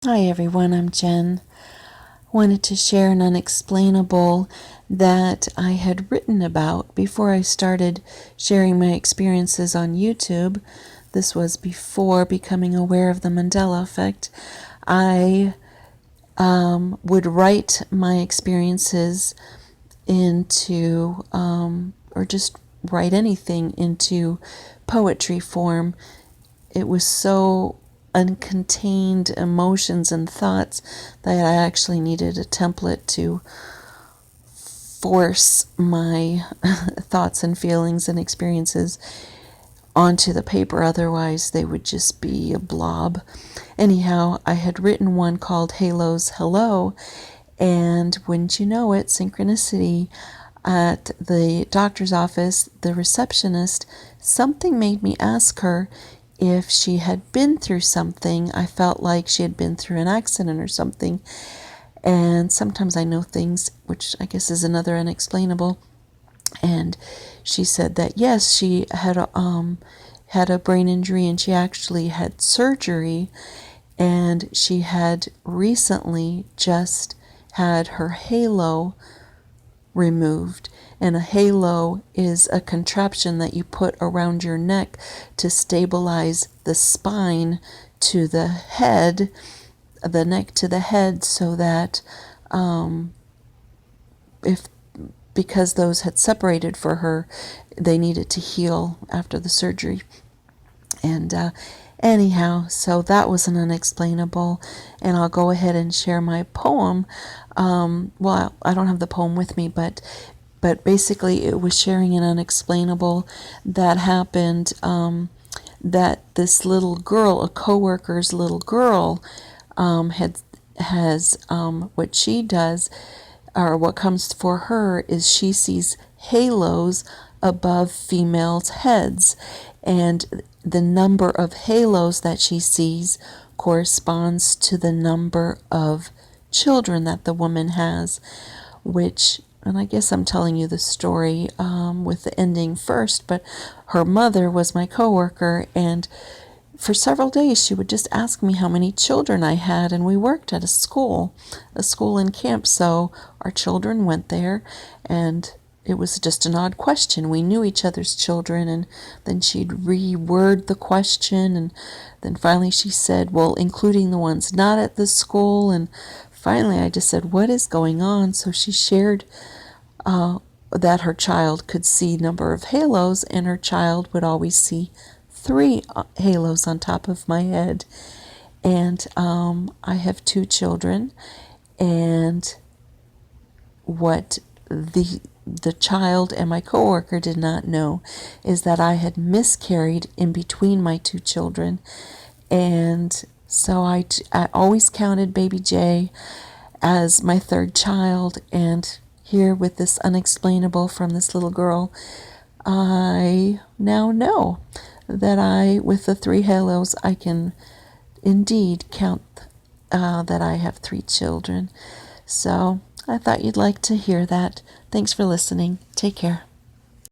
Hi everyone, I'm Jen. Wanted to share an unexplainable that I had written about before I started sharing my experiences on YouTube. This was before becoming aware of the Mandela effect. I would write my experiences into, or just write anything into poetry form. It was so uncontained emotions and thoughts that I actually needed a template to force my thoughts and feelings and experiences onto the paper. Otherwise, they would just be a blob. Anyhow, I had written one called Halo's Hello, and wouldn't you know it, synchronicity, at the doctor's office, the receptionist, something made me ask her if she had been through something. I felt like she had been through an accident or something. And sometimes I know things, which I guess is another unexplainable. And she said that yes, she had a brain injury and she actually had surgery, and she had recently just had her halo removed. And a halo is a contraption that you put around your neck to stabilize the spine to the head, the neck to the head, so that if because those had separated for her, they needed to heal after the surgery. And anyhow, so that was an unexplainable, and I'll go ahead and share my poem. Well, I don't have the poem with me, but basically it was sharing an unexplainable that happened. That this little girl, a coworker's little girl, has what she does, or what comes for her, is she sees halos above females' heads, and the number of halos that she sees corresponds to the number of children that the woman has, which, and I guess I'm telling you the story with the ending first, but her mother was my coworker, and for several days she would just ask me how many children I had, and we worked at a school in camp, so our children went there, and it was just an odd question. We knew each other's children, and then she'd reword the question, and then finally she said, well, including the ones not at the school. And finally I just said, what is going on? So she shared that her child could see number of halos, and her child would always see three halos on top of my head. And I have two children, and what the child and my coworker did not know is that I had miscarried in between my two children. And so I always counted baby J as my third child. And here, with this unexplainable from this little girl, I now know that with the three halos, I can indeed count that I have three children. So I thought you'd like to hear that. Thanks for listening. Take care.